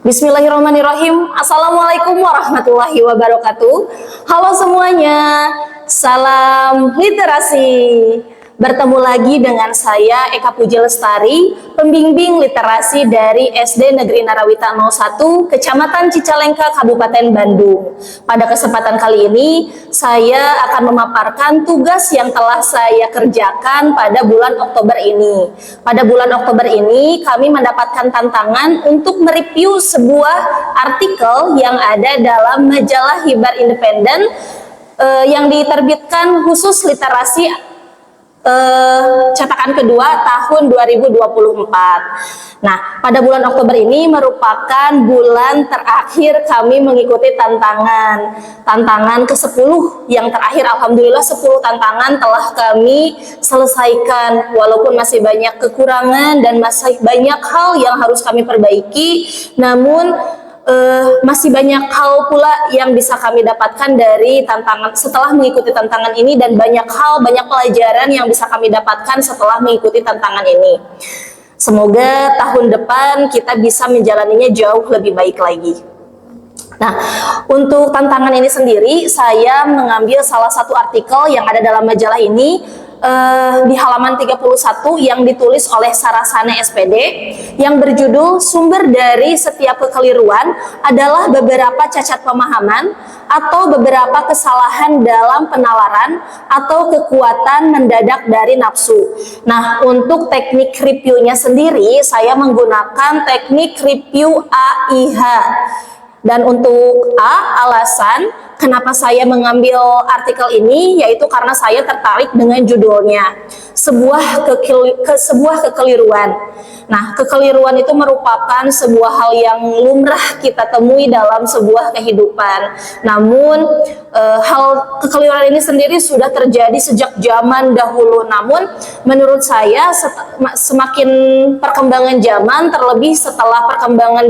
Bismillahirrahmanirrahim. Assalamualaikum warahmatullahi wabarakatuh. Halo semuanya, salam literasi. Bertemu lagi dengan saya Eka Puji Lestari, pembimbing literasi dari SD Negeri Narawita 01, Kecamatan Cicalengka, Kabupaten Bandung. Pada kesempatan kali ini, saya akan memaparkan tugas yang telah saya kerjakan pada bulan Oktober ini. Pada bulan Oktober ini, kami mendapatkan tantangan untuk mereview sebuah artikel yang ada dalam majalah Hibar Independen yang diterbitkan khusus literasi cetakan kedua tahun 2024. Nah, pada bulan Oktober ini merupakan bulan terakhir kami mengikuti tantangan ke-10 yang terakhir. Alhamdulillah 10 tantangan telah kami selesaikan, walaupun masih banyak kekurangan dan masih banyak hal yang harus kami perbaiki, namun masih banyak hal pula yang bisa kami dapatkan dari tantangan setelah mengikuti tantangan ini, dan banyak pelajaran yang bisa kami dapatkan setelah mengikuti tantangan ini. Semoga tahun depan kita bisa menjalaninya jauh lebih baik lagi. Nah, untuk tantangan ini sendiri, saya mengambil salah satu artikel yang ada dalam majalah ini di halaman 31 yang ditulis oleh Sarasane SPD yang berjudul "Sumber dari setiap kekeliruan adalah beberapa cacat pemahaman atau beberapa kesalahan dalam penalaran atau kekuatan mendadak dari nafsu". Nah, untuk teknik reviewnya sendiri, saya menggunakan teknik review AIH. Dan untuk alasan kenapa saya mengambil artikel ini, yaitu karena saya tertarik dengan judulnya, sebuah kekeliruan. Nah, kekeliruan itu merupakan sebuah hal yang lumrah kita temui dalam sebuah kehidupan. Namun, kekeliruan ini sendiri sudah terjadi sejak zaman dahulu. Namun, menurut saya semakin perkembangan zaman, terlebih setelah perkembangan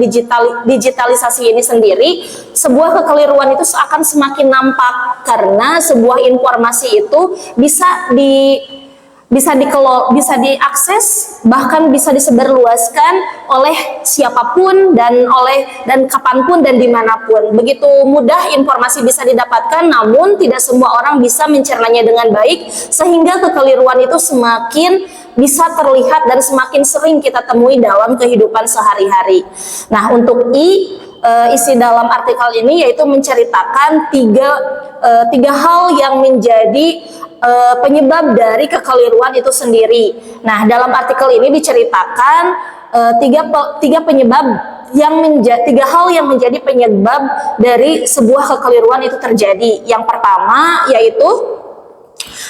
digitalisasi ini sendiri, sebuah kekeliruan itu akan semakin nampak karena sebuah informasi itu bisa diakses, bahkan bisa disebarluaskan oleh siapapun dan kapanpun dan dimanapun. Begitu mudah informasi bisa didapatkan, namun tidak semua orang bisa mencernanya dengan baik, sehingga kekeliruan itu semakin bisa terlihat dan semakin sering kita temui dalam kehidupan sehari-hari. Nah, untuk isi dalam artikel ini yaitu menceritakan tiga hal yang menjadi penyebab dari kekeliruan itu sendiri. Nah, dalam artikel ini diceritakan tiga hal yang menjadi penyebab dari sebuah kekeliruan itu terjadi. Yang pertama yaitu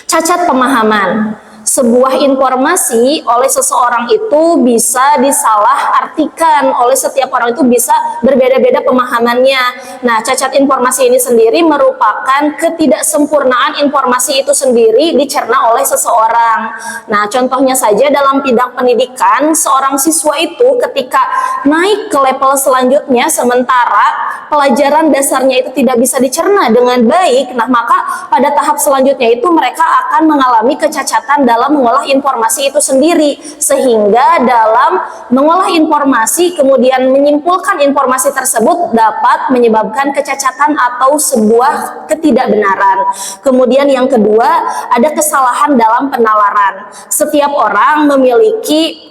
cacat pemahaman. Sebuah informasi oleh seseorang itu bisa disalahartikan, oleh setiap orang itu bisa berbeda-beda pemahamannya. Nah, cacat informasi ini sendiri merupakan ketidaksempurnaan informasi itu sendiri dicerna oleh seseorang. Nah, contohnya saja dalam bidang pendidikan, seorang siswa itu ketika naik ke level selanjutnya, sementara pelajaran dasarnya itu tidak bisa dicerna dengan baik, nah maka pada tahap selanjutnya itu mereka akan mengalami kecacatan dalam mengolah informasi itu sendiri, sehingga dalam mengolah informasi kemudian menyimpulkan informasi tersebut dapat menyebabkan kecacatan atau sebuah ketidakbenaran. Kemudian yang kedua, ada kesalahan dalam penalaran. Setiap orang memiliki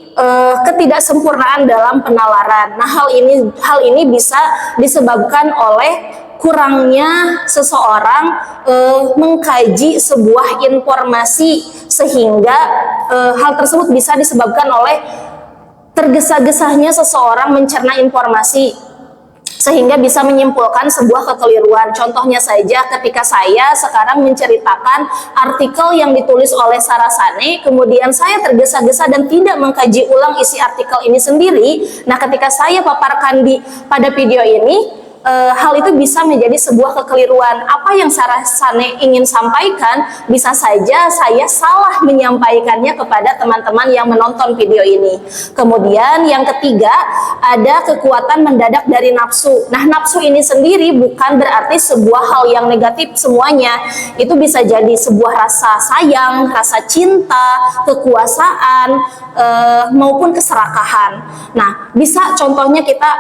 ketidaksempurnaan dalam penalaran. Nah, hal ini bisa disebabkan oleh kurangnya seseorang mengkaji sebuah informasi, sehingga hal tersebut bisa disebabkan oleh tergesa-gesahnya seseorang mencerna informasi, sehingga bisa menyimpulkan sebuah kekeliruan. Contohnya saja ketika saya sekarang menceritakan artikel yang ditulis oleh Sarasane, kemudian saya tergesa-gesa dan tidak mengkaji ulang isi artikel ini sendiri. Nah, ketika saya paparkan pada video ini, hal itu bisa menjadi sebuah kekeliruan. Apa yang Sarasane ingin sampaikan, bisa saja saya salah menyampaikannya kepada teman-teman yang menonton video ini. Kemudian yang ketiga, ada kekuatan mendadak dari nafsu. Nah, nafsu ini sendiri bukan berarti sebuah hal yang negatif semuanya. Itu bisa jadi sebuah rasa sayang, rasa cinta, kekuasaan, maupun keserakahan. Nah, bisa contohnya kita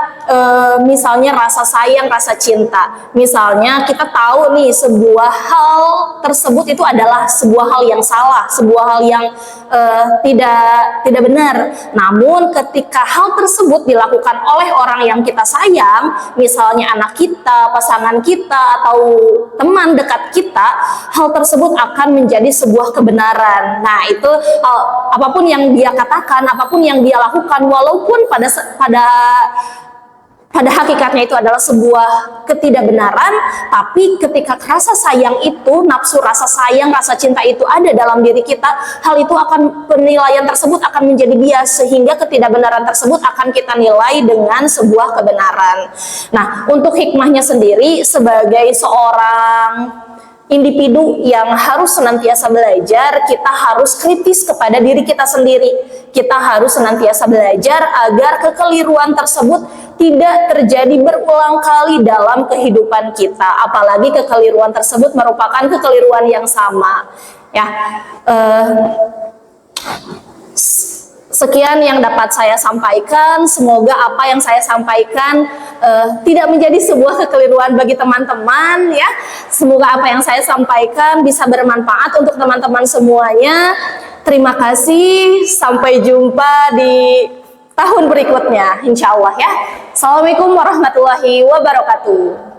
misalnya rasa sayang, rasa cinta. Misalnya kita tahu nih sebuah hal tersebut itu adalah sebuah hal yang salah, sebuah hal yang tidak benar. Namun ketika hal tersebut dilakukan oleh orang yang kita sayang, misalnya anak kita, pasangan kita, atau teman dekat kita, hal tersebut akan menjadi sebuah kebenaran. Nah, itu apapun yang dia katakan, apapun yang dia lakukan, walaupun pada hakikatnya itu adalah sebuah ketidakbenaran, tapi ketika rasa sayang itu, nafsu rasa sayang, rasa cinta itu ada dalam diri kita, hal itu penilaian tersebut akan menjadi bias, sehingga ketidakbenaran tersebut akan kita nilai dengan sebuah kebenaran. Nah, untuk hikmahnya sendiri, sebagai seorang individu yang harus senantiasa belajar, kita harus kritis kepada diri kita sendiri. Kita harus senantiasa belajar agar kekeliruan tersebut tidak terjadi berulang kali dalam kehidupan kita. Apalagi kekeliruan tersebut merupakan kekeliruan yang sama. Ya, sekian yang dapat saya sampaikan. Semoga apa yang saya sampaikan tidak menjadi sebuah kekeliruan bagi teman-teman, ya. Semoga apa yang saya sampaikan bisa bermanfaat untuk teman-teman semuanya. Terima kasih. Sampai jumpa di tahun berikutnya, insya Allah, ya. Assalamualaikum warahmatullahi wabarakatuh.